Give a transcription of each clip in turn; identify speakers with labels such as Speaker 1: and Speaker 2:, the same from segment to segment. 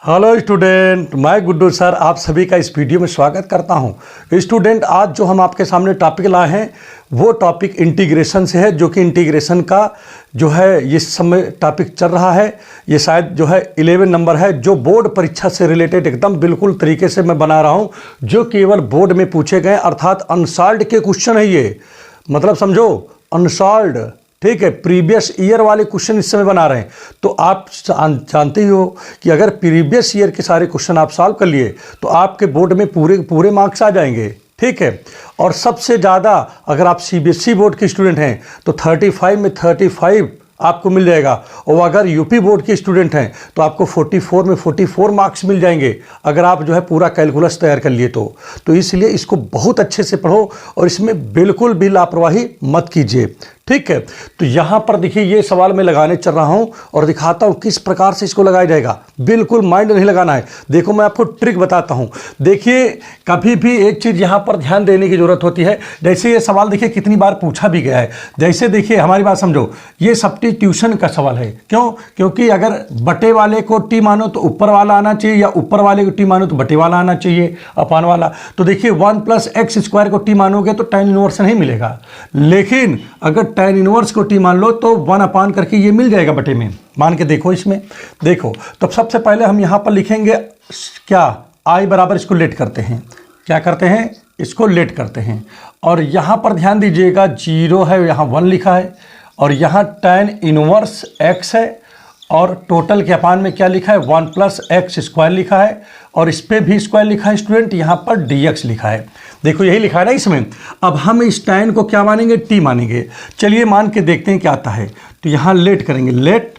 Speaker 1: Hello student, मैं Guddu sir आप सभी का इस वीडियो में स्वागत करता हूं। स्टूडेंट, आज जो हम आपके सामने टॉपिक लाए हैं वो टॉपिक इंटीग्रेशन से है, जो कि इंटीग्रेशन का जो है इस समय टॉपिक चल रहा है। ये शायद जो है 11 नंबर है, जो बोर्ड परीक्षा से रिलेटेड एकदम बिल्कुल तरीके से मैं बना रहा हूँ, जो केवल बोर्ड में पूछे गए अर्थात अनसॉल्व्ड के क्वेश्चन है। ये मतलब समझो अनसॉल्व्ड, ठीक है, प्रीवियस ईयर वाले क्वेश्चन इस समय बना रहे हैं। तो आप जानते ही हो कि अगर प्रीवियस ईयर के सारे क्वेश्चन आप सॉल्व कर लिए तो आपके बोर्ड में पूरे मार्क्स आ जाएंगे, ठीक है। और सबसे ज़्यादा अगर आप सीबीएसई बोर्ड के स्टूडेंट हैं तो 35 में 35 आपको मिल जाएगा, और अगर यूपी बोर्ड के स्टूडेंट हैं तो आपको 44 में 44 मार्क्स मिल जाएंगे अगर आप जो है पूरा कैलकुलस तैयार कर लिए तो इसलिए इसको बहुत अच्छे से पढ़ो और इसमें बिल्कुल भी लापरवाही मत कीजिए, ठीक है। तो यहाँ पर देखिए ये सवाल मैं लगाने चल रहा हूँ और दिखाता हूँ किस प्रकार से इसको लगाया जाएगा। बिल्कुल माइंड नहीं लगाना है। देखो मैं आपको ट्रिक बताता हूँ। देखिए कभी भी एक चीज़ यहाँ पर ध्यान देने की ज़रूरत होती है। जैसे ये सवाल देखिए कितनी बार पूछा भी गया है। जैसे देखिए हमारी बात समझो, ये सब्स्टिट्यूशन का सवाल है। क्यों? क्योंकि अगर बटे वाले को टी मानो तो ऊपर वाला आना चाहिए, या ऊपर वाले को टी मानो तो बटे वाला आना चाहिए, अपान वाला। तो देखिए 1 + x² को टी मानोगे तो tan इनवर्स नहीं मिलेगा, लेकिन अगर tan इनवर्स को टी मान लो तो 1 अपान करके ये मिल जाएगा बटे में। मान के देखो, इसमें देखो। तो सबसे पहले हम यहाँ पर लिखेंगे क्या, i बराबर, इसको लेट करते हैं। क्या करते हैं? इसको लेट करते हैं। और यहाँ पर ध्यान दीजिएगा 0 है, यहाँ 1 लिखा है, और यहाँ tan इनवर्स x है, और टोटल के अपान में क्या लिखा है 1 + x² लिखा है, और इस पर भी स्क्वायर लिखा है स्टूडेंट, यहाँ पर dx लिखा है। देखो यही लिखा है ना इसमें। अब हम इस tan को क्या मानेंगे? t मानेंगे। चलिए मान के देखते हैं क्या आता है। तो यहाँ लेट करेंगे, लेट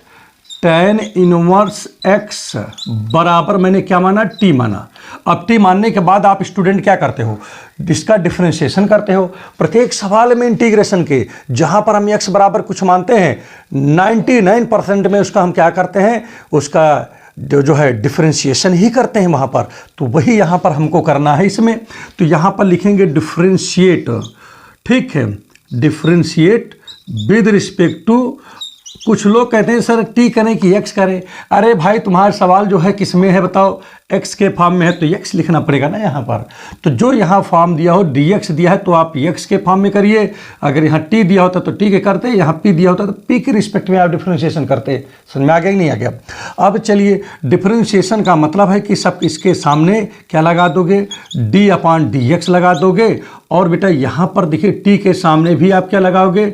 Speaker 1: tan इनवर्स x बराबर मैंने क्या माना? t माना। अब t मानने के बाद आप स्टूडेंट क्या करते हो? इसका डिफरेंशिएशन करते हो। प्रत्येक सवाल में इंटीग्रेशन के जहाँ पर हम x बराबर कुछ मानते हैं 99% में उसका हम क्या करते हैं? उसका जो है डिफरेंशिएशन ही करते हैं वहाँ पर। तो वही यहाँ पर हमको करना है इसमें। तो यहाँ पर लिखेंगे डिफरेंशिएट, ठीक है, डिफरेंशिएट विद रिस्पेक्ट टू, कुछ लोग कहते हैं सर टी करें कि एक्स करें। अरे भाई तुम्हारा सवाल जो है किस में है बताओ? एक्स के फॉर्म में है तो एक्स लिखना पड़ेगा ना यहाँ पर। तो जो यहाँ फॉर्म दिया हो dx दिया है तो आप एक्स के फॉर्म में करिए। अगर यहाँ टी दिया होता तो टी के करते, यहाँ पी दिया होता तो पी के रिस्पेक्ट में आप डिफरेंशिएशन करते। समझ में आ गया कि नहीं आ गया? अब चलिए, डिफरेंशिएशन का मतलब है कि सब इसके सामने क्या लगा दोगे? d/dx लगा दोगे। और बेटा यहाँ पर देखिए टी के सामने भी आप क्या लगाओगे?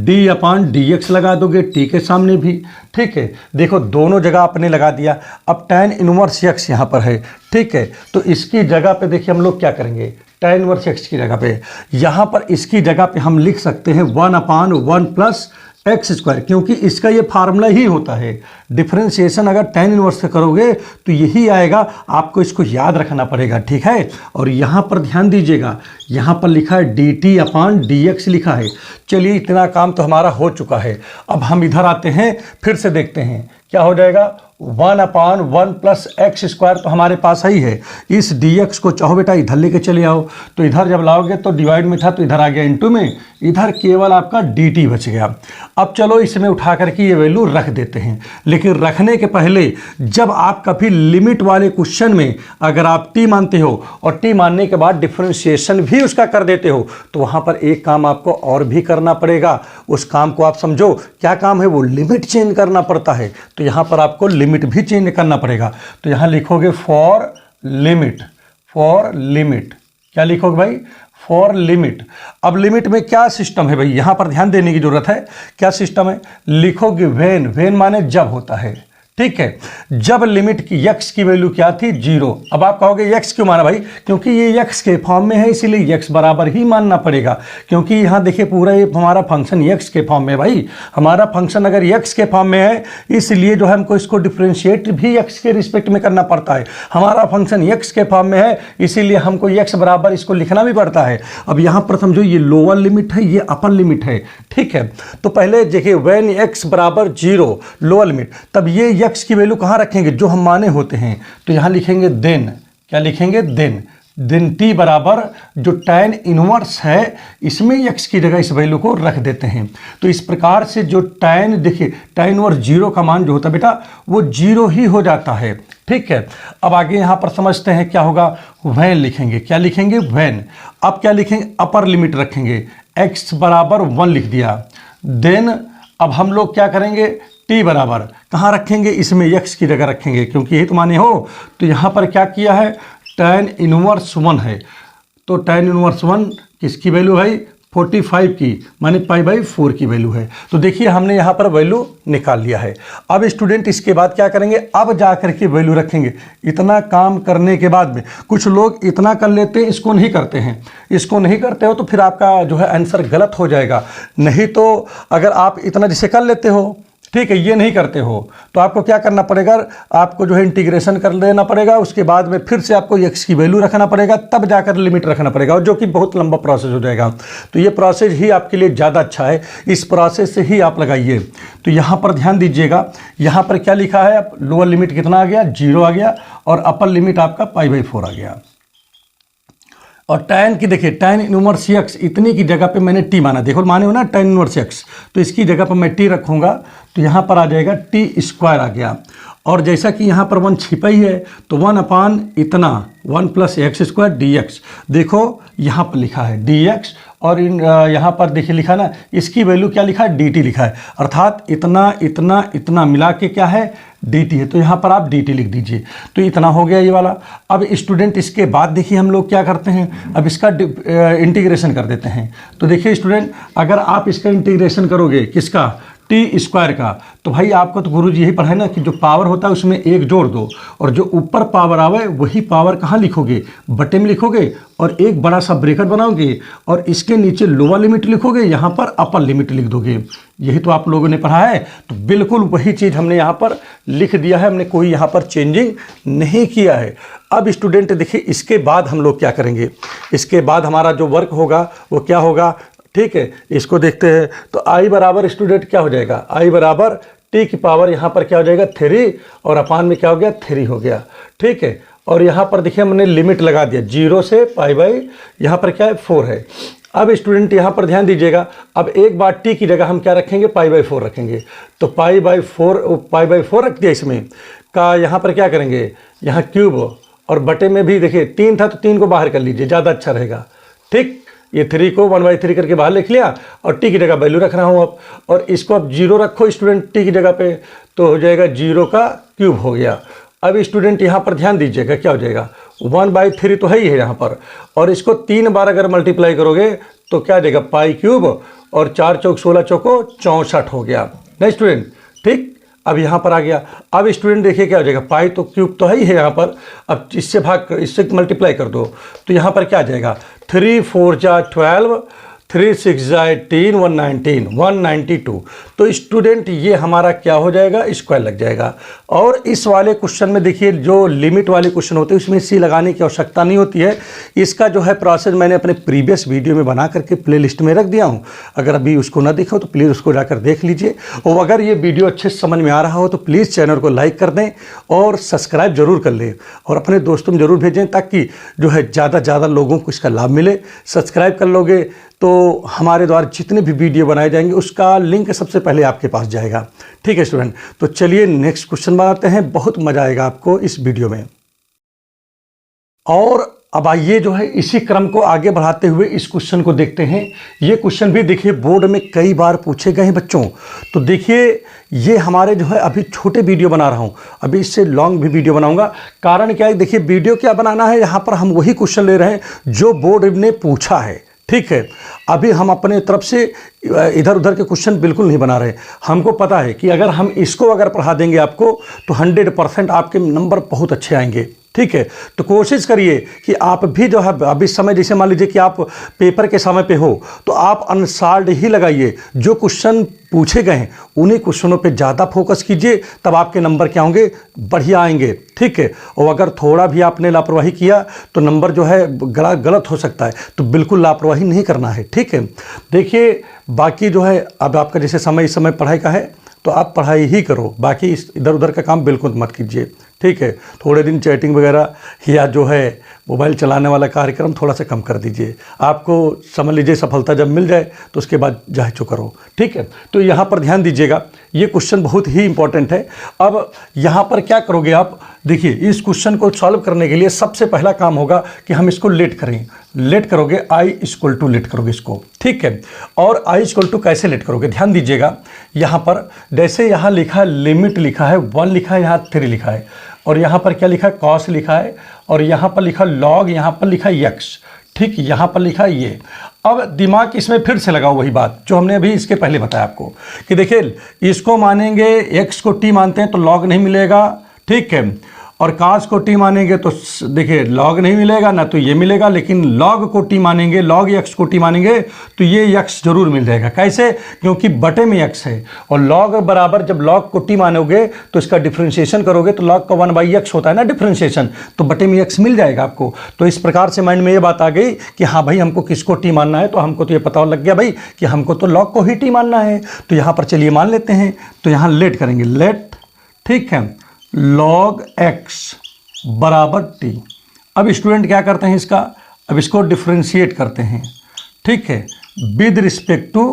Speaker 1: d/dx लगा दोगे, टी के सामने भी, ठीक है। देखो दोनों जगह आपने लगा दिया। अब tan इनवर्स x यहाँ पर है, ठीक है। तो इसकी जगह पे देखिए हम लोग क्या करेंगे? tan इनवर्स x की जगह पे, यहाँ पर इसकी जगह पे हम लिख सकते हैं 1/1 + x², क्योंकि इसका ये फार्मूला ही होता है। डिफरेंशिएशन अगर tan इनवर्स से करोगे तो यही आएगा, आपको इसको याद रखना पड़ेगा, ठीक है। और यहाँ पर ध्यान दीजिएगा, यहाँ पर लिखा है dt/dx लिखा है। चलिए इतना काम तो हमारा हो चुका है। अब हम इधर आते हैं, फिर से देखते हैं क्या हो जाएगा। 1/1 + x² तो हमारे पास ही है। इस dx को चाहो बेटा इधर लेके चले आओ, तो इधर जब लाओगे तो डिवाइड में था तो इधर आ गया इनटू में, इधर केवल आपका dt बच गया। अब चलो इसमें उठा करके ये वैल्यू रख देते हैं। लेकिन रखने के पहले जब आप कभी लिमिट वाले क्वेश्चन में अगर आप t मानते हो और t मानने के बाद डिफरेंशिएशन भी उसका कर देते हो तो वहाँ पर एक काम आपको और भी करना पड़ेगा। उस काम को आप समझो, क्या काम है वो? लिमिट चेंज करना पड़ता है। तो यहाँ पर आपको लिमिट भी चेंज करना पड़ेगा। तो यहाँ लिखोगे फॉर लिमिट, फॉर लिमिट, क्या लिखोगे भाई? For limit. अब लिमिट में क्या सिस्टम है भाई? यहाँ पर ध्यान देने की जरूरत है। क्या सिस्टम है? लिखोगे व्हेन, व्हेन माने जब होता है, ठीक है। जब लिमिट की x की वैल्यू क्या थी? 0। अब आप कहोगे x क्यों माना भाई? क्योंकि ये x के फॉर्म में है, इसीलिए x बराबर ही मानना पड़ेगा। क्योंकि यहाँ देखिए पूरा ये हमारा फंक्शन x के फॉर्म में, भाई हमारा फंक्शन अगर x के फॉर्म में है इसलिए जो है हमको इसको डिफरेंशिएट भी x के रिस्पेक्ट में करना पड़ता है। हमारा फंक्शन x के फॉर्म में है इसीलिए हमको x बराबर इसको लिखना भी पड़ता है। अब यहाँ पर समझो ये लोअर लिमिट है, ये अपर लिमिट है, ठीक है। तो पहले देखिए व्हेन x बराबर 0 लोअर लिमिट, तब ये x की वैल्यू कहाँ रखेंगे? जो हम माने होते हैं। तो यहाँ लिखेंगे देन, क्या लिखेंगे? देन, देन टी बराबर जो tan इनवर्स है इसमें x की जगह इस वैल्यू को रख देते हैं। तो इस प्रकार से जो tan, देखिए tan इनवर्स 0 का मान जो होता है बेटा वो 0 ही हो जाता है। ठीक है, अब आगे यहाँ पर समझते हैं क्या होगा। व्हेन लिखेंगे, क्या लिखेंगे, व्हेन। अब क्या लिखेंगे, अपर लिमिट रखेंगे, x बराबर 1 लिख दिया। देन अब हम लोग क्या करेंगे, t बराबर कहाँ रखेंगे, इसमें x की जगह रखेंगे क्योंकि यही तो माने हो। तो यहाँ पर क्या किया है, tan इनवर्स 1 है, तो tan इनवर्स 1 किसकी वैल्यू है, 45 की, माने π/4 की वैल्यू है। तो देखिए हमने यहाँ पर वैल्यू निकाल लिया है। अब स्टूडेंट इसके बाद क्या करेंगे, अब जा करके वैल्यू रखेंगे। इतना काम करने के बाद में कुछ लोग इतना कर लेते हैं, इसको नहीं करते हैं। इसको नहीं करते हो तो फिर आपका जो है आंसर गलत हो जाएगा। नहीं तो अगर आप इतना जैसे कर लेते हो, ठीक है, ये नहीं करते हो तो आपको क्या करना पड़ेगा, आपको जो है इंटीग्रेशन कर लेना पड़ेगा। उसके बाद में फिर से आपको x की वैल्यू रखना पड़ेगा, तब जाकर लिमिट रखना पड़ेगा, और जो कि बहुत लंबा प्रोसेस हो जाएगा। तो ये प्रोसेस ही आपके लिए ज़्यादा अच्छा है, इस प्रोसेस से ही आप लगाइए। तो यहाँ पर ध्यान दीजिएगा, यहाँ पर क्या लिखा है, लोअर लिमिट कितना आ गया, 0 आ गया, और अपर लिमिट आपका π/4 आ गया। और tan की देखिए, tan इनवर्स x इतनी की जगह पे मैंने t माना, देखो माने हो ना tan इनवर्स x, तो इसकी जगह पर मैं t रखूँगा तो यहाँ पर आ जाएगा t² आ गया। और जैसा कि यहाँ पर 1 छिपा ही है तो 1/, इतना 1 + x² dx, देखो यहाँ पर लिखा है dx, और यहाँ पर देखिए लिखा ना, इसकी वैल्यू क्या लिखा है, dt लिखा है, अर्थात इतना इतना इतना मिला के क्या है, dt है। तो यहाँ पर आप dt लिख दीजिए। तो इतना हो गया ये वाला। अब स्टूडेंट इसके बाद देखिए हम लोग क्या करते हैं, अब इसका इंटीग्रेशन कर देते हैं। तो देखिए स्टूडेंट, अगर आप इसका इंटीग्रेशन करोगे किसका, t² का, तो भाई आपको तो गुरुजी यही पढ़ाए ना कि जो पावर होता है उसमें 1 जोड़ दो, और जो ऊपर पावर आवे वही पावर कहाँ लिखोगे, बटे में लिखोगे, और एक बड़ा सा ब्रेकेट बनाओगे, और इसके नीचे लोअर लिमिट लिखोगे, यहाँ पर अपर लिमिट लिख दोगे। यही तो आप लोगों ने पढ़ा है। तो बिल्कुल वही चीज़ हमने यहाँ पर लिख दिया है, हमने कोई यहाँ पर चेंजिंग नहीं किया है। अब स्टूडेंट देखिए इसके बाद हम लोग क्या करेंगे, इसके बाद हमारा जो वर्क होगा वो क्या होगा, ठीक है, इसको देखते हैं। तो i बराबर स्टूडेंट क्या हो जाएगा, i बराबर t की पावर यहाँ पर क्या हो जाएगा 3, और अपान में क्या हो गया 3 हो गया। ठीक है, और यहाँ पर देखिए हमने लिमिट लगा दिया 0 से π/, यहाँ पर क्या है 4 है। अब स्टूडेंट यहाँ पर ध्यान दीजिएगा, अब एक बार t की जगह हम क्या रखेंगे, π/4 रखेंगे। तो π/4 रख दिया इसमें का, यहाँ पर क्या करेंगे, यहाँ क्यूब, और बटे में भी देखिए 3 था तो 3 को बाहर कर लीजिए, ज़्यादा अच्छा रहेगा। ठीक, ये 3 को 1/3 करके बाहर लिख लिया, और t की जगह वैल्यू रख रहा हूँ अब, और इसको अब 0 रखो स्टूडेंट t की जगह पे, तो हो जाएगा 0 का क्यूब हो गया। अब स्टूडेंट यहाँ पर ध्यान दीजिएगा क्या हो जाएगा, 1/3 तो है ही है यहाँ पर, और इसको 3 बार अगर मल्टीप्लाई करोगे तो क्या देगा π³, और 4 चौक 16 चौको 64 हो गया। नहीं स्टूडेंट, ठीक, अब यहाँ पर आ गया। अब स्टूडेंट देखिए क्या हो जाएगा, पाई तो क्यूब तो है ही है यहाँ पर, अब इससे इससे मल्टीप्लाई कर दो तो यहाँ पर क्या आ जाएगा, 3 4 जा 12, 3 6 जा 18, 119, 192। तो स्टूडेंट ये हमारा क्या हो जाएगा, स्क्वायर लग जाएगा। और इस वाले क्वेश्चन में देखिए जो लिमिट वाले क्वेश्चन होते हैं उसमें सी लगाने की आवश्यकता नहीं होती है। इसका जो है प्रोसेस मैंने अपने प्रीवियस वीडियो में बना करके प्लेलिस्ट में रख दिया हूँ, अगर अभी उसको ना देखो तो प्लीज़ उसको जाकर देख लीजिए। और अगर ये वीडियो अच्छे से समझ में आ रहा हो तो प्लीज़ चैनल को लाइक कर दें और सब्सक्राइब जरूर कर लें, और अपने दोस्तों में जरूर भेजें ताकि जो है ज़्यादा से ज़्यादा लोगों को इसका लाभ मिले। सब्सक्राइब कर लोगे तो हमारे द्वारा जितने भी वीडियो बनाए जाएंगे उसका लिंक सबसे पहले आपके पास जाएगा। ठीक है स्टूडेंट, तो चलिए नेक्स्ट क्वेश्चन बनाते हैं, बहुत मजा आएगा आपको इस वीडियो में। और अब आइए जो है इसी क्रम को आगे बढ़ाते हुए इस क्वेश्चन को देखते हैं। ये क्वेश्चन भी देखिए बोर्ड में कई बार पूछे गए हैं बच्चों। तो देखिए ये हमारे जो है अभी छोटे वीडियो बना रहा हूँ, अभी इससे लॉन्ग भी वीडियो बनाऊंगा। कारण क्या है, देखिए वीडियो क्या बनाना है, यहाँ पर हम वही क्वेश्चन ले रहे हैं जो बोर्ड ने पूछा है। ठीक है, अभी हम अपने तरफ से इधर उधर के क्वेश्चन बिल्कुल नहीं बना रहे। हमको पता है कि अगर हम इसको अगर पढ़ा देंगे आपको तो 100% आपके नंबर बहुत अच्छे आएंगे। ठीक है, तो कोशिश करिए कि आप भी जो है अभी समय, जैसे मान लीजिए कि आप पेपर के समय पे हो तो आप अनसॉल्व्ड ही लगाइए, जो क्वेश्चन पूछे गए हैं उन्हीं क्वेश्चनों पे ज़्यादा फोकस कीजिए, तब आपके नंबर क्या होंगे, बढ़िया आएंगे। ठीक है, और अगर थोड़ा भी आपने लापरवाही किया तो नंबर जो है गलत हो सकता है, तो बिल्कुल लापरवाही नहीं करना है। ठीक है, देखिए बाकी जो है अब आपका जैसे समय इस समय पढ़ाई का है तो आप पढ़ाई ही करो, बाकी इधर उधर का काम बिल्कुल मत कीजिए। ठीक है, थोड़े दिन चैटिंग वगैरह या जो है मोबाइल चलाने वाला कार्यक्रम थोड़ा सा कम कर दीजिए। आपको समझ लीजिए सफलता जब मिल जाए तो उसके बाद जांचो करो, ठीक है। तो यहाँ पर ध्यान दीजिएगा, ये क्वेश्चन बहुत ही इंपॉर्टेंट है। अब यहाँ पर क्या करोगे आप, देखिए इस क्वेश्चन को सॉल्व करने के लिए सबसे पहला काम होगा कि हम इसको लेट करें। लेट करोगे I इक्वल टू लेट करोगे इसको, ठीक है। और I इक्वल टू कैसे लेट करोगे, ध्यान दीजिएगा। यहाँ पर जैसे यहाँ लिखा है लिमिट लिखा है 1 लिखा है, यहाँ 3 लिखा है, और यहाँ पर क्या लिखा है कॉस लिखा है, और यहाँ पर लिखा लॉग, यहाँ पर लिखा x, ठीक, यहाँ पर लिखा है ये। अब दिमाग इसमें फिर से लगाओ वही बात जो हमने अभी इसके पहले बताया आपको कि देखिए इसको मानेंगे x को t मानते हैं तो log नहीं मिलेगा, ठीक है, और cos को t मानेंगे तो देखिए log नहीं मिलेगा ना, तो ये मिलेगा, लेकिन log को t मानेंगे, log x को t मानेंगे तो ये x जरूर मिल जाएगा। कैसे, क्योंकि बटे में x है, और log बराबर जब log को t मानोगे तो इसका डिफरेंशिएशन करोगे तो log का 1/x होता है ना डिफरेंशिएशन, तो बटे में x मिल जाएगा आपको। तो इस प्रकार से माइंड में ये बात आ गई कि हाँ भाई हमको किसको t मानना है, तो हमको तो ये पता लग गया भाई कि हमको तो log को ही t मानना है। तो यहाँ पर चलिए मान लेते हैं, तो यहाँ लेट करेंगे, लेट, ठीक है, log x बराबर t। अब स्टूडेंट क्या करते हैं इसका, अब इसको डिफरेंशिएट करते हैं, ठीक है, विद रिस्पेक्ट टू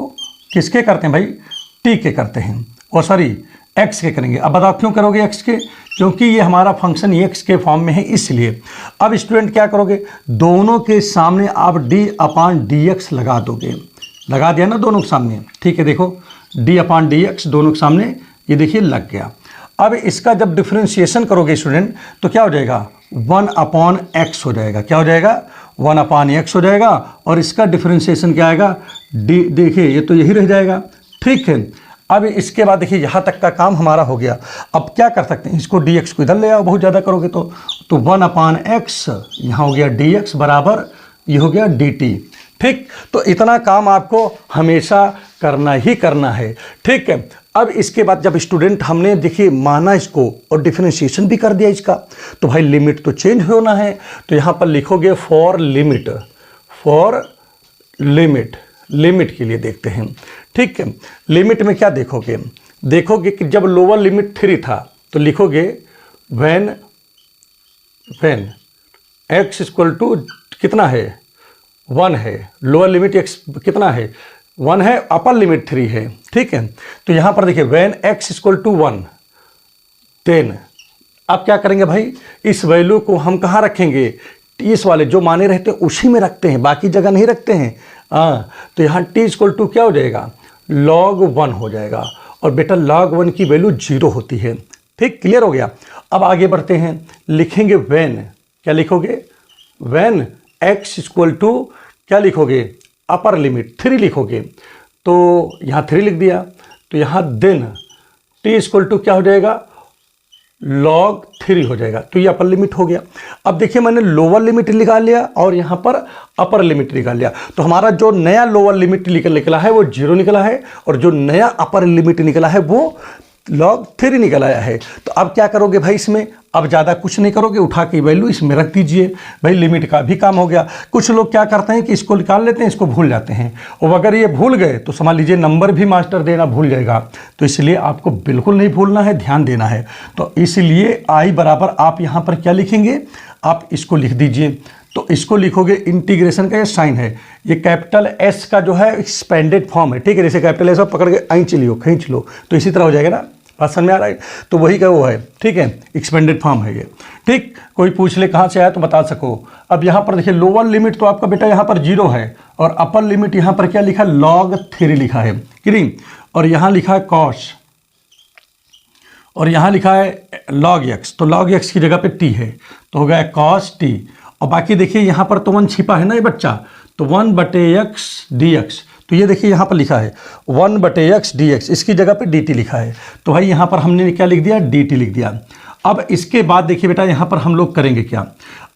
Speaker 1: किसके करते हैं भाई, t के करते हैं, और सॉरी x के करेंगे। अब बताओ क्यों करोगे x के, क्योंकि ये हमारा फंक्शन x के फॉर्म में है इसलिए। अब स्टूडेंट क्या करोगे, दोनों के सामने आप d/dx लगा दोगे, लगा दिया ना दोनों के सामने, ठीक है। देखो d/dx दोनों के सामने ये देखिए लग गया। अब इसका जब डिफरेंशिएशन करोगे स्टूडेंट तो क्या हो जाएगा, 1/x हो जाएगा, क्या हो जाएगा 1/x हो जाएगा, और इसका डिफरेंशिएशन क्या आएगा d, देखिए ये तो यही रह जाएगा, ठीक है। अब इसके बाद देखिए यहाँ तक का काम हमारा हो गया। अब क्या कर सकते हैं, इसको dx को इधर ले आओ, बहुत ज़्यादा करोगे तो 1/x यहाँ हो गया dx बराबर ये हो गया dt, ठीक। तो इतना काम आपको हमेशा करना ही करना है, ठीक है। अब इसके बाद जब स्टूडेंट हमने देखिए माना इसको और डिफरेंशिएशन भी कर दिया इसका, तो भाई लिमिट तो चेंज होना है, तो यहाँ पर लिखोगे for limit, for limit, limit के लिए देखते हैं, ठीक है। लिमिट में क्या देखोगे, देखोगे कि जब लोअर लिमिट 3 था तो लिखोगे व्हेन x इक्वल टू कितना है 1 है, लोअर लिमिट x कितना है 1 है, अपर लिमिट 3 है, ठीक है। तो यहाँ पर देखिए when x equal to 1 then अब क्या करेंगे भाई, इस वैल्यू को हम कहाँ रखेंगे, इस वाले जो माने रहते हैं उसी में रखते हैं, बाकी जगह नहीं रखते हैं। तो यहाँ t इक्वल टू क्या हो जाएगा log 1 हो जाएगा, और बेटा log 1 की वैल्यू 0 होती है, ठीक, क्लियर हो गया। अब आगे बढ़ते हैं, लिखेंगे व्हेन, क्या लिखोगे व्हेन x इक्वल टू क्या लिखोगे अपर लिमिट 3 लिखोगे, तो यहाँ 3 लिख दिया, तो यहाँ देन t इक्वल टू क्या हो जाएगा log 3 हो जाएगा, तो ये अपर लिमिट हो गया। अब देखिए मैंने लोअर लिमिट निकाल लिया और यहाँ पर अपर लिमिट निकाल लिया, तो हमारा जो नया लोअर लिमिट निकला है वो 0 निकला है, और जो नया अपर लिमिट निकला है वो log 3 निकल आया है। तो अब क्या करोगे भाई इसमें, अब ज़्यादा कुछ नहीं करोगे, उठा के वैल्यू इसमें रख दीजिए, भाई लिमिट का भी काम हो गया। कुछ लोग क्या करते हैं कि इसको निकाल लेते हैं, इसको भूल जाते हैं, और अगर ये भूल गए तो समझ लीजिए नंबर भी मास्टर देना भूल जाएगा। तो इसलिए आपको बिल्कुल नहीं भूलना है, ध्यान देना है। तो इसलिए आई बराबर आप यहाँ पर क्या लिखेंगे, आप इसको लिख दीजिए, तो इसको लिखोगे इंटीग्रेशन का ये साइन है, ये कैपिटल एस का जो है एक्सपेंडेड फॉर्म है, ठीक है। जैसे कैपिटल एस पकड़ के खींच लियो, खींच लो, तो इसी तरह हो जाएगा ना, बात समझ में आ रहा है। तो वही का वो है, ठीक है, एक्सपेंडेड फॉर्म है ये, ठीक। कोई पूछ ले कहाँ से आया तो बता सको। अब यहाँ पर देखिए लोअर लिमिट तो आपका बेटा यहाँ पर 0 है, और अपर लिमिट यहाँ पर क्या लिखा log 3 लिखा है, क्लियर, और यहाँ लिखा है cos, और यहाँ लिखा है log x, तो log x की जगह पे t है, तो हो गया cos t। और बाकी देखिए यहाँ पर तो 1 छिपा है ना ये बच्चा, तो 1/x dx, तो ये देखिए यहाँ पर लिखा है 1/x dx, इसकी जगह पे dt लिखा है, तो भाई यहाँ पर हमने क्या लिख दिया dt लिख दिया। अब इसके बाद देखिए बेटा यहाँ पर हम लोग करेंगे क्या,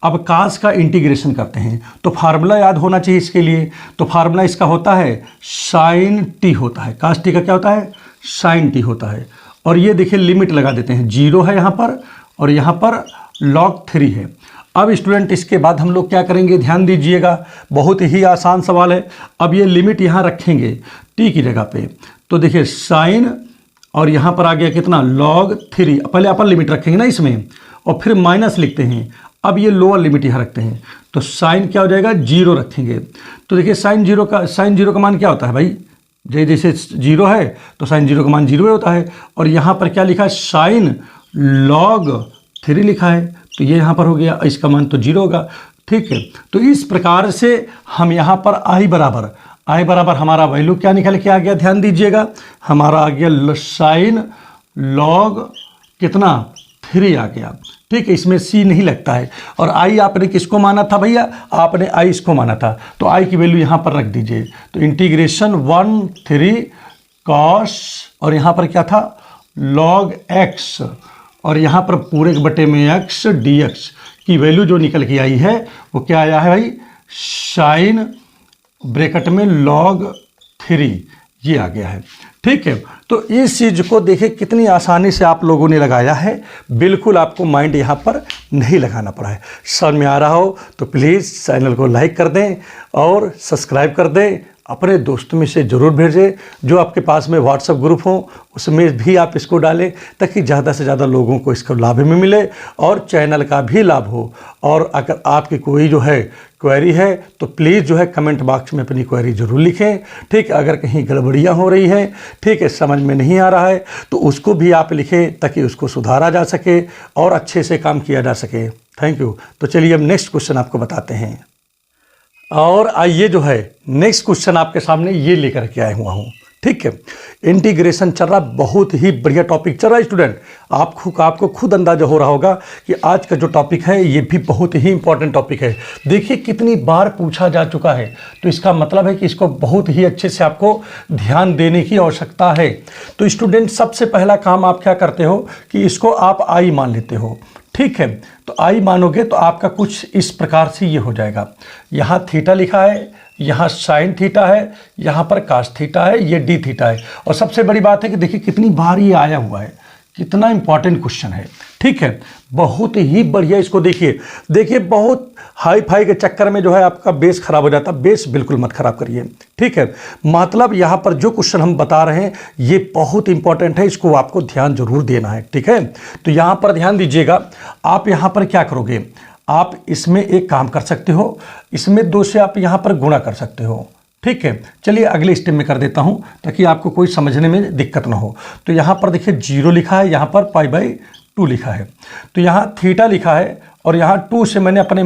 Speaker 1: अब cos का इंटीग्रेशन करते हैं, तो फार्मूला याद होना चाहिए इसके लिए, तो फार्मूला इसका होता है sin t होता है, cos t का क्या होता है sin t होता है, और ये देखिए लिमिट लगा देते हैं, 0 है यहाँ पर और यहाँ पर log 3 है। अब स्टूडेंट इसके बाद हम लोग क्या करेंगे, ध्यान दीजिएगा, बहुत ही आसान सवाल है। अब ये लिमिट यहाँ रखेंगे t की जगह पे, तो देखिए साइन, और यहाँ पर आ गया कितना log 3, पहले अपर लिमिट रखेंगे ना इसमें, और फिर माइनस लिखते हैं। अब ये लोअर लिमिट यहाँ रखते हैं तो साइन क्या हो जाएगा, 0 रखेंगे। तो देखिए साइन जीरो का मान क्या होता है भाई, जैसे 0 है तो साइन 0 का मान 0 होता है। और यहाँ पर क्या लिखा है, साइन log 3 लिखा है, तो ये यहाँ पर हो गया, इसका मान तो 0 होगा। ठीक है, तो इस प्रकार से हम यहाँ पर आई बराबर हमारा वैल्यू क्या निकल के आ गया, ध्यान दीजिएगा, हमारा आ गया साइन log कितना 3 आ गया। ठीक है, इसमें सी नहीं लगता है। और आई आपने किसको माना था भैया, आपने आई इसको माना था, तो आई की वैल्यू यहाँ पर रख दीजिए। तो इंटीग्रेशन 1/3 cos और यहाँ पर क्या था log x और यहाँ पर पूरे के बटे में x dx की वैल्यू जो निकल के आई है वो क्या आया है भाई, साइन ब्रैकेट में log 3 ये आ गया है। ठीक है, तो इस चीज़ को देखिए कितनी आसानी से आप लोगों ने लगाया है, बिल्कुल आपको माइंड यहाँ पर नहीं लगाना पड़ा है। समझ में आ रहा हो तो प्लीज़ चैनल को लाइक कर दें और सब्सक्राइब कर दें, अपने दोस्तों में से ज़रूर भेजें, जो आपके पास में व्हाट्सएप ग्रुप हो उसमें भी आप इसको डालें, ताकि ज़्यादा से ज़्यादा लोगों को इसका लाभ भी मिले और चैनल का भी लाभ हो। और अगर आपकी कोई जो है क्वेरी है तो प्लीज़ जो है कमेंट बॉक्स में अपनी क्वेरी ज़रूर लिखें। ठीक, अगर कहीं गड़बड़ियाँ हो रही हैं, ठीक है, समझ में नहीं आ रहा है तो उसको भी आप लिखें, ताकि उसको सुधारा जा सके और अच्छे से काम किया जा सके। Thank you. तो चलिए अब नेक्स्ट क्वेश्चन आपको बताते हैं। और आइए जो है नेक्स्ट क्वेश्चन आपके सामने ये लेकर के आया हुआ हूँ। ठीक है, इंटीग्रेशन चल रहा, बहुत ही बढ़िया टॉपिक चल रहा है स्टूडेंट। आपको खुद अंदाजा हो रहा होगा कि आज का जो टॉपिक है ये भी बहुत ही इंपॉर्टेंट टॉपिक है। देखिए कितनी बार पूछा जा चुका है, तो इसका मतलब है कि इसको बहुत ही अच्छे से आपको ध्यान देने की आवश्यकता है। तो स्टूडेंट सबसे पहला काम आप क्या करते हो कि इसको आप आई मान लेते हो। ठीक है, तो आई मानोगे तो आपका कुछ इस प्रकार से ये हो जाएगा, यहाँ थीटा लिखा है, यहाँ साइन थीटा है, यहाँ पर कास थीटा है, ये डी थीटा है। और सबसे बड़ी बात है कि देखिए कितनी बार ये आया हुआ है, कितना इंपॉर्टेंट क्वेश्चन है। ठीक है, बहुत ही बढ़िया। इसको देखिए बहुत हाई फाई के चक्कर में जो है आपका बेस खराब हो जाता है, बेस बिल्कुल मत खराब करिए। ठीक है, मतलब यहाँ पर जो क्वेश्चन हम बता रहे हैं ये बहुत इंपॉर्टेंट है, इसको आपको ध्यान जरूर देना है। ठीक है, तो यहाँ पर ध्यान दीजिएगा, आप यहाँ पर क्या करोगे, आप इसमें एक काम कर सकते हो, इसमें 2 से आप यहाँ पर गुणा कर सकते हो। ठीक है, चलिए अगले स्टेप में कर देता हूँ ताकि आपको कोई समझने में दिक्कत ना हो। तो यहाँ पर देखिए 0 लिखा है, यहाँ पर π/2 लिखा है, तो यहाँ थीटा लिखा है और यहाँ 2 से मैंने अपने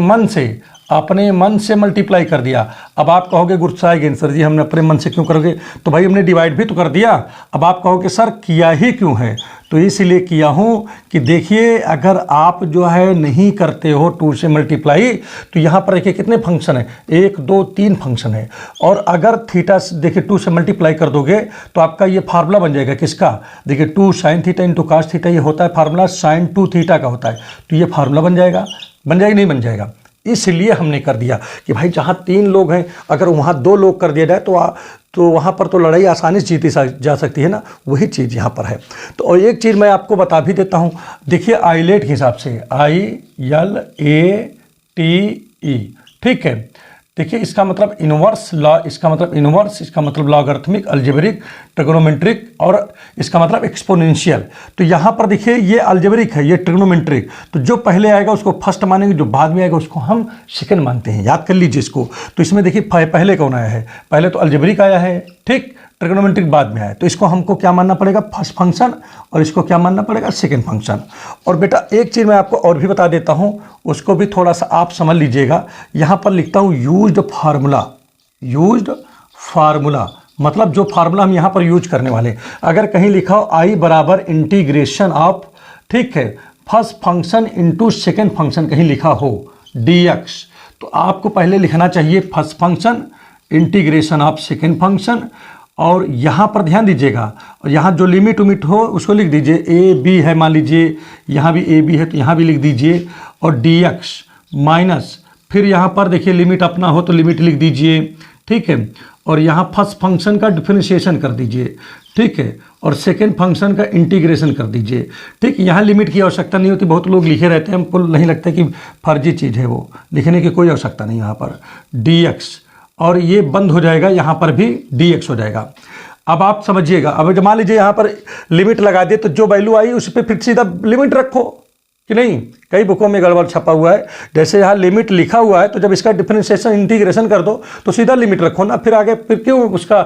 Speaker 1: मन से मल्टीप्लाई कर दिया। अब आप कहोगे गुस्साएंगे सर जी हमने अपने मन से क्यों करोगे, तो भाई हमने डिवाइड भी तो कर दिया। अब आप कहोगे सर किया ही क्यों है, तो इसलिए किया हूँ कि देखिए अगर आप जो है नहीं करते हो 2 से मल्टीप्लाई, तो यहाँ पर देखिए कितने फंक्शन है, 1 2 3 फंक्शन है। और अगर थीटा देखिए 2 से मल्टीप्लाई कर दोगे तो आपका ये फार्मूला बन जाएगा किसका, देखिए 2 sin theta into cos theta, ये होता है फार्मूला sin 2 थीटा का होता है। तो ये फार्मूला बन जाएगा नहीं बन जाएगा। इसलिए हमने कर दिया कि भाई जहाँ 3 लोग हैं, अगर वहाँ 2 लोग कर दिया जाए तो वहाँ पर तो लड़ाई आसानी से जीती जा सकती है ना, वही चीज़ यहाँ पर है। तो और एक चीज़ मैं आपको बता भी देता हूँ, देखिए आइलेट के हिसाब से ILATE, ठीक है, देखिए इसका मतलब इनवर्स इसका मतलब लॉगरिथमिक, अलजेब्रिक, ट्रिग्नोमेट्रिक और इसका मतलब एक्सपोनेंशियल। तो यहाँ पर देखिए ये अलजेब्रिक है, ये ट्रिग्नोमेट्रिक, तो जो पहले आएगा उसको फर्स्ट मानेंगे, जो बाद में आएगा उसको हम सेकंड मानते हैं, याद कर लीजिए इसको। तो इसमें देखिए पहले कौन आया है, पहले तो अलजेब्रिक आया है, ठीक, ट्रिग्नोमेट्रिक बाद में आया, तो इसको हमको क्या मानना पड़ेगा, फर्स्ट फंक्शन, और इसको क्या मानना पड़ेगा, सेकंड फंक्शन। और बेटा एक चीज़ मैं आपको और भी बता देता हूँ, उसको भी थोड़ा सा आप समझ लीजिएगा। यहाँ पर लिखता हूँ यूज्ड फार्मूला, मतलब जो फार्मूला हम यहाँ पर यूज करने वाले। अगर कहीं लिखा हो I बराबर इंटीग्रेशन ऑफ, ठीक है, first function into second function कहीं लिखा हो dx, तो आपको पहले लिखना चाहिए first function integration of second function, और यहाँ पर ध्यान दीजिएगा, और यहाँ जो लिमिट उमिट हो उसको लिख दीजिए, ए बी है मान लीजिए, यहाँ भी ए बी है तो यहाँ भी लिख दीजिए, और dx माइनस, फिर यहाँ पर देखिए लिमिट अपना हो तो लिमिट लिख दीजिए, ठीक है, और यहाँ फर्स्ट फंक्शन का डिफरेंशिएशन कर दीजिए, ठीक है, और सेकेंड फंक्शन का इंटीग्रेशन कर दीजिए, ठीक। यहाँ लिमिट की आवश्यकता नहीं होती, बहुत लोग लिखे रहते हैं, हमको नहीं लगता कि फर्जी चीज़ है, वो लिखने की कोई आवश्यकता नहीं। यहाँ पर dx, और ये बंद हो जाएगा, यहाँ पर भी dx हो जाएगा। अब आप समझिएगा, अब मान लीजिए यहाँ पर लिमिट लगा दिए तो जो वैल्यू आई उस पर फिर सीधा लिमिट रखो, कि नहीं? कई बुकों में गड़बड़ छपा हुआ है। जैसे यहाँ लिमिट लिखा हुआ है तो जब इसका डिफरेंशिएशन इंटीग्रेशन कर दो तो सीधा लिमिट रखो ना, फिर आगे फिर क्यों उसका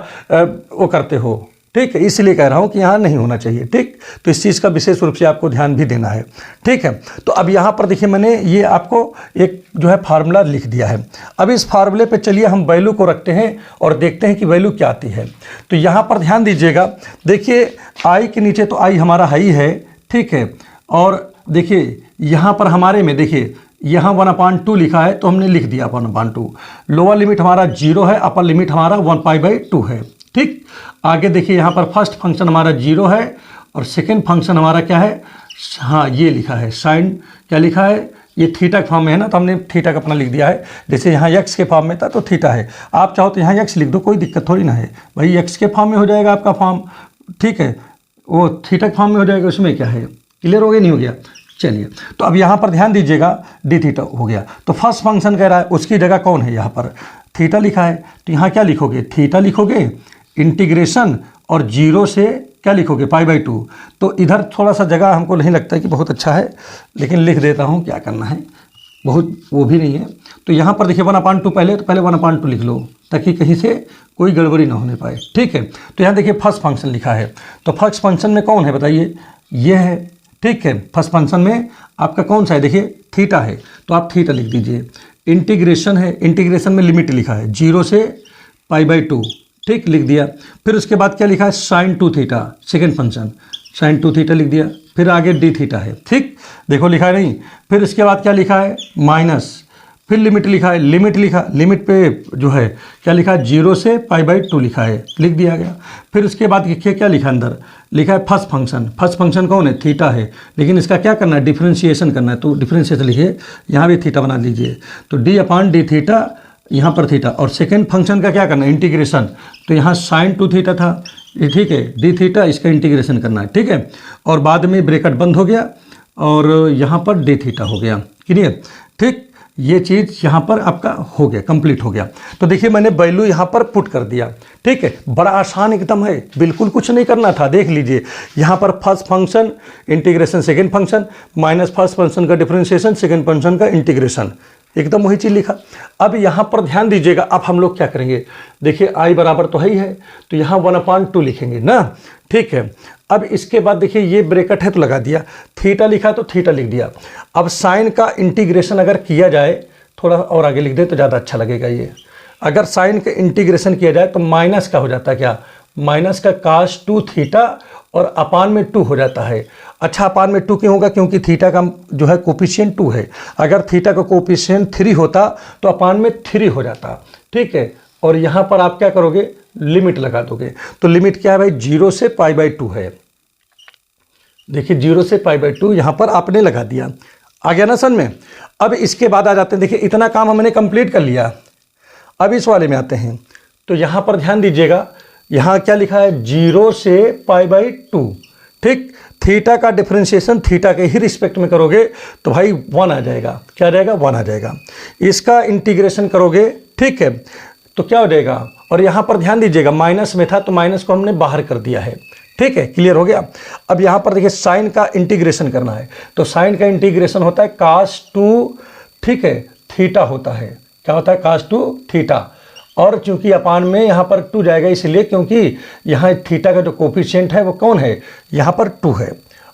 Speaker 1: वो करते हो? ठीक है, इसलिए कह रहा हूँ कि यहाँ नहीं होना चाहिए। ठीक, तो इस चीज़ का विशेष रूप से आपको ध्यान भी देना है। ठीक है, तो अब यहाँ पर देखिए मैंने ये आपको एक जो है फार्मूला लिख दिया है। अब इस फार्मूले पे चलिए हम वैल्यू को रखते हैं और देखते हैं कि वैल्यू क्या आती है। तो यहाँ पर ध्यान दीजिएगा, देखिए आई के नीचे तो आई हमारा हाई है, ठीक है, और देखिए यहाँ पर हमारे में देखिए यहाँ 1/2 लिखा है तो हमने लिख दिया 1/2। लोअर लिमिट हमारा 0 है, अपर लिमिट हमारा 1π/2 है। ठीक, आगे देखिए यहाँ पर फर्स्ट फंक्शन हमारा 0 है और सेकेंड फंक्शन हमारा क्या है, हाँ ये लिखा है साइन, क्या लिखा है, ये थीटा के फॉर्म में है ना, तो हमने थीटा का अपना लिख दिया है। जैसे यहाँ एक्स के फॉर्म में था तो थीटा है, आप चाहो तो यहाँ एक्स लिख दो, कोई दिक्कत थोड़ी ना है भाई, एक्स के फॉर्म में हो जाएगा आपका फॉर्म। ठीक है, वो थीटा के फॉर्म में हो जाएगा, उसमें क्या है, क्लियर हो गया नहीं हो गया? चलिए, तो अब यहाँ पर ध्यान दीजिएगा डी थीटा हो गया। तो फर्स्ट फंक्शन कह रहा है उसकी जगह कौन है, यहाँ पर थीटा लिखा है, तो यहाँ क्या लिखोगे, थीटा लिखोगे, इंटीग्रेशन और 0 से क्या लिखोगे, π/2। तो इधर थोड़ा सा जगह हमको नहीं लगता है कि बहुत अच्छा है, लेकिन लिख देता हूँ, क्या करना है, बहुत वो भी नहीं है। तो यहाँ पर देखिए 1/2 पहले, तो पहले 1/2 लिख लो ताकि कहीं से कोई गड़बड़ी ना होने पाए। ठीक है, तो यहाँ देखिए फर्स्ट फंक्शन लिखा है, तो फर्स्ट फंक्शन में कौन है बताइए, ये है। ठीक है, फर्स्ट फंक्शन में आपका कौन सा है, देखिए थीटा है, तो आप थीटा लिख दीजिए। इंटीग्रेशन है, इंटीग्रेशन में लिमिट लिखा है 0 से π/2, ठीक, लिख दिया। फिर उसके बाद क्या लिखा है, sin 2 theta, second function sin 2 theta लिख दिया। फिर आगे डी थीटा है, ठीक, देखो लिखा है नहीं। फिर इसके बाद क्या लिखा है, माइनस, फिर लिमिट लिखा है, लिमिट लिखा, लिमिट पे जो है क्या लिखा है, 0 से π/2 लिखा है, लिख दिया गया। फिर उसके बाद देखिए क्या लिखा है, अंदर लिखा है फर्स्ट फंक्शन, फर्स्ट फंक्शन कौन है, थीटा है, लेकिन इसका क्या करना है, डिफरेंशिएशन करना है, तो डिफरेंशिएशन लिखिए, यहाँ भी थीटा बना लीजिए। तो d/d थीटा, यहाँ पर थीटा, और सेकेंड फंक्शन का क्या करना है, इंटीग्रेशन, तो यहाँ sin 2 थीटा था, ये ठीक है, डी थीटा, इसका इंटीग्रेशन करना है। ठीक है, और बाद में ब्रैकेट बंद हो गया और यहाँ पर डी थीटा हो गया, क्लियर। ठीक, ये चीज़ यहाँ पर आपका हो गया, कंप्लीट हो गया। तो देखिए मैंने वैल्यू यहाँ पर पुट कर दिया। ठीक है, बड़ा आसान एकदम है, बिल्कुल कुछ नहीं करना था। देख लीजिए यहाँ पर first function integration, second function minus first function का डिफरेंशिएशन, सेकेंड फंक्शन का इंटीग्रेशन, एकदम वही चीज़ लिखा। अब यहाँ पर ध्यान दीजिएगा, अब हम लोग क्या करेंगे, देखिए आई बराबर तो है ही है, तो यहाँ 1/2 लिखेंगे ना। ठीक है, अब इसके बाद देखिए ये ब्रैकेट है तो लगा दिया, थीटा लिखा तो थीटा लिख दिया। अब साइन का इंटीग्रेशन अगर किया जाए, थोड़ा और आगे लिख दे तो ज़्यादा अच्छा लगेगा। ये अगर साइन का इंटीग्रेशन किया जाए तो माइनस का हो जाता है, क्या, माइनस का cos 2 थीटा और अपान में 2 हो जाता है। अच्छा, अपान में 2 क्यों होगा, क्योंकि थीटा का जो है कोफिशिएंट 2 है, अगर थीटा का कोफिशिएंट 3 होता तो अपान में 3 हो जाता। ठीक है, और यहाँ पर आप क्या करोगे, लिमिट लगा दोगे। तो लिमिट क्या है भाई, 0 से π/2 है। देखिए 0 से π/2 यहाँ पर आपने लगा दिया, आ गया ना समझ में। अब इसके बाद आ जाते हैं, देखिए इतना काम हमने कंप्लीट कर लिया। अब इस वाले में आते हैं, तो यहाँ पर ध्यान दीजिएगा, यहाँ क्या लिखा है, 0 से π/2। ठीक, थीटा का डिफरेंशिएशन थीटा के ही रिस्पेक्ट में करोगे तो भाई 1 आ जाएगा, क्या आ जाएगा, 1 आ जाएगा। इसका इंटीग्रेशन करोगे, ठीक है, तो क्या हो जाएगा, और यहाँ पर ध्यान दीजिएगा माइनस में था तो माइनस को हमने बाहर कर दिया है। ठीक है, क्लियर हो गया। अब यहाँ पर देखिए साइन का इंटीग्रेशन करना है, तो साइन का इंटीग्रेशन होता है cos 2, ठीक है, थीटा होता है, क्या होता है, cos 2 थीटा, और चूंकि अपान में यहाँ पर 2 जाएगा इसलिए क्योंकि यहाँ थीटा का जो कोफिशिएंट है वो कौन है, यहाँ पर 2 है,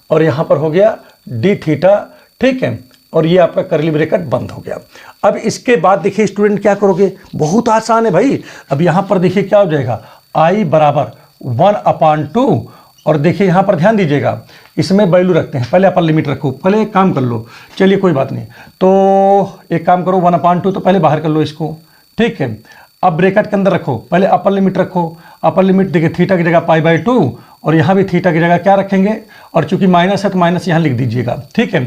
Speaker 1: और यहाँ पर हो गया डी थीटा। ठीक है, और ये आपका करली ब्रैकेट बंद हो गया। अब इसके बाद देखिए स्टूडेंट क्या करोगे, बहुत आसान है भाई। अब यहाँ पर देखिए क्या हो जाएगा, आई बराबर 1/2, और देखिए यहाँ पर ध्यान दीजिएगा, इसमें वैल्यू रखते हैं, पहले अपर लिमिट रखो, पहले एक काम कर लो, चलिए कोई बात नहीं, तो एक काम करो 1/2 तो पहले बाहर कर लो इसको। ठीक है, अब ब्रैकेट के अंदर रखो, पहले अपर लिमिट रखो, अपर लिमिट देखिए थीटा की जगह π/2, और यहाँ भी थीटा की जगह क्या रखेंगे, और चूंकि माइनस है तो माइनस यहाँ लिख दीजिएगा। ठीक है,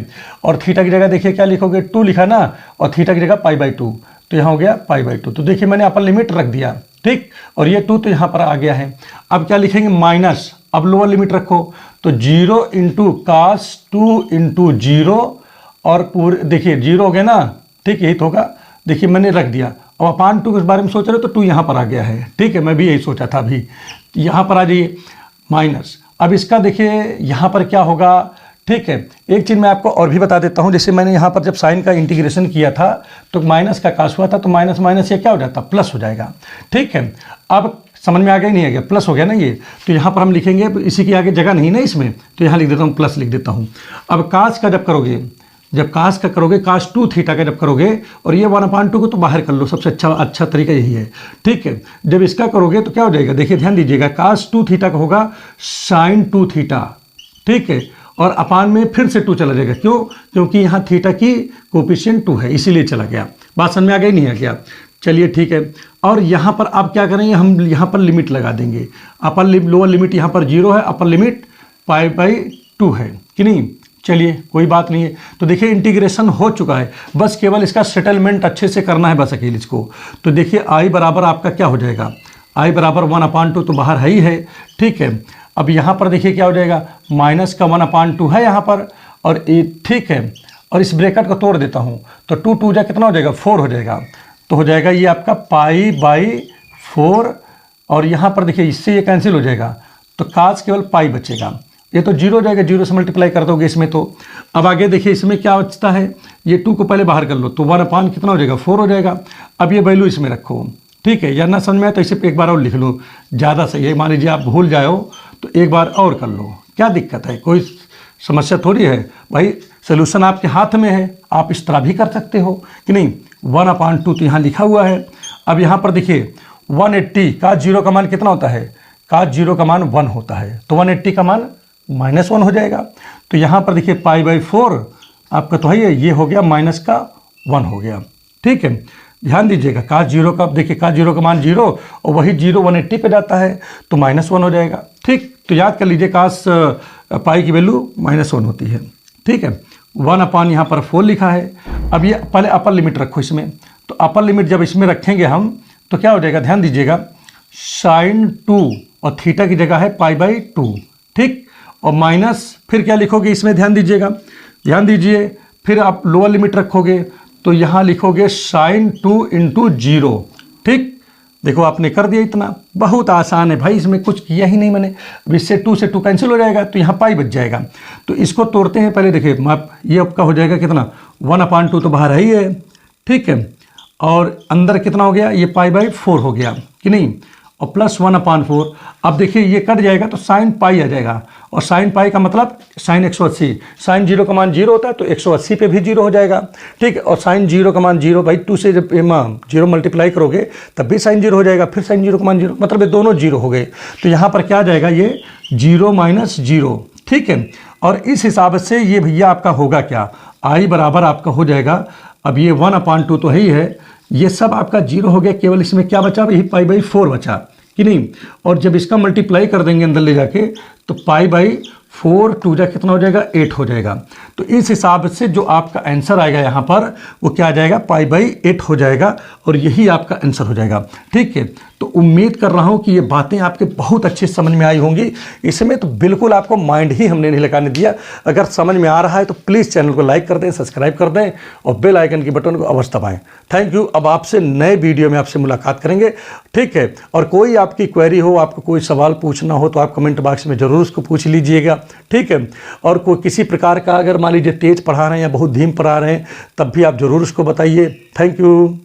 Speaker 1: और थीटा की जगह देखिए क्या लिखोगे, 2 लिखा ना, और थीटा की जगह π/2, तो यहाँ हो गया π/2। तो देखिए मैंने अपर लिमिट रख दिया, ठीक, और ये 2 तो यहाँ पर आ गया है। अब क्या लिखेंगे, माइनस, अब लोअर लिमिट रखो, तो 0 × cos 2 × 0, और पूरे देखिए 0 हो गया ना, ठीक, यही तो होगा, देखिए मैंने रख दिया। अब अपान 2 के बारे में सोच रहे हो तो 2 यहाँ पर आ गया है। ठीक है, मैं भी यही सोचा था, अभी यहाँ पर आ जाइए माइनस। अब इसका देखिए यहाँ पर क्या होगा, ठीक है। एक चीज़ मैं आपको और भी बता देता हूँ, जैसे मैंने यहाँ पर जब साइन का इंटीग्रेशन किया था तो माइनस का काश हुआ था, तो माइनस माइनस ये क्या हो जाता, प्लस हो जाएगा। ठीक है, अब समझ में आ गया नहीं आ गया, प्लस हो गया ना ये, तो यहाँ पर हम लिखेंगे, इसी के आगे जगह नहीं ना इसमें, तो यहाँ लिख देता हूँ, प्लस लिख देता हूँ। अब काश का जब करोगे, जब काश का करोगे, काश 2 थीटा का जब करोगे, और ये 1/2 को तो बाहर कर लो, सबसे अच्छा तरीका यही है। ठीक है, जब इसका करोगे तो क्या हो जाएगा, देखिए ध्यान दीजिएगा, काश 2 थीटा का होगा साइन 2 थीटा। ठीक है, और अपान में फिर से 2 चला जाएगा, क्यों, क्योंकि यहाँ थीटा की कोफिशिएंट 2 है, इसीलिए चला गया। बात समझ में आ गई नहीं आ गया, चलिए ठीक है। और यहाँ पर आप क्या करेंगे, हम यहाँ पर लिमिट लगा देंगे, अपर लोअर लिमिट यहाँ पर 0 है, अपर लिमिट π/2 है कि नहीं। चलिए कोई बात नहीं है, तो देखिए इंटीग्रेशन हो चुका है, बस केवल इसका सेटलमेंट अच्छे से करना है बस अकेले इसको। तो देखिए आई बराबर आपका क्या हो जाएगा, आई बराबर 1/2 तो बाहर है ही है। ठीक है, अब यहाँ पर देखिए क्या हो जाएगा, माइनस का 1/2 है यहाँ पर, और ठीक है, और इस ब्रैकेट को तोड़ देता हूँ तो 2 2 जा कितना हो जाएगा, 4 हो जाएगा, तो हो जाएगा ये आपका π/4। और यहाँ पर देखिए इससे ये कैंसिल हो जाएगा, तो काश केवल पाई बचेगा, ये तो 0 हो जाएगा, 0 से मल्टीप्लाई कर दोगे इसमें। तो अब आगे देखिए इसमें क्या बचता है, ये 2 को पहले बाहर कर लो, तो 1/, कितना हो जाएगा, 4 हो जाएगा। अब ये वैल्यू इसमें रखो। ठीक है, या ना समझ में आए तो इसे एक बार और लिख लो, ज़्यादा सही है। मान लीजिए आप भूल जाओ तो एक बार और कर लो, क्या दिक्कत है, कोई समस्या थोड़ी है भाई, सोल्यूशन आपके हाथ में है, आप इस तरह भी कर सकते हो कि नहीं। 1/2 तो यहाँ लिखा हुआ है। अब यहाँ पर देखिए 180 का 0 का मान कितना होता है, का 0 का मान 1 होता है, तो 180 का मान -1 हो जाएगा। तो यहाँ पर देखिए π/4 आपका तो है ये हो गया -1 हो गया। ठीक है, ध्यान दीजिएगा, काश 0 का, देखिए काश 0 का मान 0, और वही 0 180 पे जाता है तो -1 हो जाएगा। ठीक, तो याद कर लीजिए, काश पाई की वैल्यू -1 होती है। ठीक है, 1/, यहाँ पर 4 लिखा है। अब ये पहले अपर लिमिट रखो इसमें, तो अपर लिमिट जब इसमें रखेंगे हम तो क्या हो जाएगा, ध्यान दीजिएगा, sin 2 और थीटा की जगह है π/2। ठीक, और माइनस फिर क्या लिखोगे इसमें, ध्यान दीजिएगा, ध्यान दीजिए, फिर आप लोअर लिमिट रखोगे तो यहाँ लिखोगे sin 2 × 0। ठीक, देखो आपने कर दिया, इतना बहुत आसान है भाई, इसमें कुछ किया ही नहीं मैंने। अब इससे 2 से 2 कैंसिल हो जाएगा, तो यहाँ पाई बच जाएगा। तो इसको तोड़ते हैं पहले, देखिए ये आपका हो जाएगा कितना, 1/2 तो बाहर है ही है। ठीक है, और अंदर कितना हो गया, ये π/4 हो गया कि नहीं, और प्लस 1/4। अब देखिए ये कट जाएगा तो साइन पाई आ जाएगा, और साइन पाई का मतलब साइन 180, साइन 0 का मान 0 होता है तो 180 पे भी 0 हो जाएगा। ठीक है, और साइन 0 का मान 0, भाई 2 से जब 0 मल्टीप्लाई करोगे तब भी साइन 0 हो जाएगा, फिर साइन 0 का मान 0, मतलब ये दोनों 0 हो गए। तो यहाँ पर क्या आ जाएगा, ये 0 - 0। ठीक है, और इस हिसाब से ये भैया आपका होगा क्या, आई बराबर आपका हो जाएगा, अब ये 1/2 तो है ही है, ये सब आपका 0 हो गया, केवल इसमें क्या बचा, यही π/4 बचा कि नहीं। और जब इसका मल्टीप्लाई कर देंगे अंदर ले जाके तो π/4 2 जा कितना हो जाएगा, 8 हो जाएगा। तो इस हिसाब से जो आपका आंसर आएगा यहाँ पर वो क्या आ जाएगा, π/8 हो जाएगा, और यही आपका आंसर हो जाएगा। ठीक है, तो उम्मीद कर रहा हूँ कि ये बातें आपके बहुत अच्छे समझ में आई होंगी। इसमें तो बिल्कुल आपको माइंड ही हमने नहीं लगाने दिया। अगर समझ में आ रहा है तो प्लीज़ चैनल को लाइक कर दें, सब्सक्राइब कर दें, और बेल आइकन की बटन को अवश्य दबाएं। Thank you. अब आपसे नए वीडियो में आपसे मुलाकात करेंगे। ठीक है, और कोई आपकी क्वेरी हो, आपको कोई सवाल पूछना हो तो आप कमेंट बॉक्स में ज़रूर उसको पूछ लीजिएगा। ठीक है, और कोई किसी प्रकार का अगर मान लीजिए तेज़ पढ़ा रहे हैं या बहुत धीम पढ़ा रहे हैं तब भी आप ज़रूर उसको बताइए। Thank you.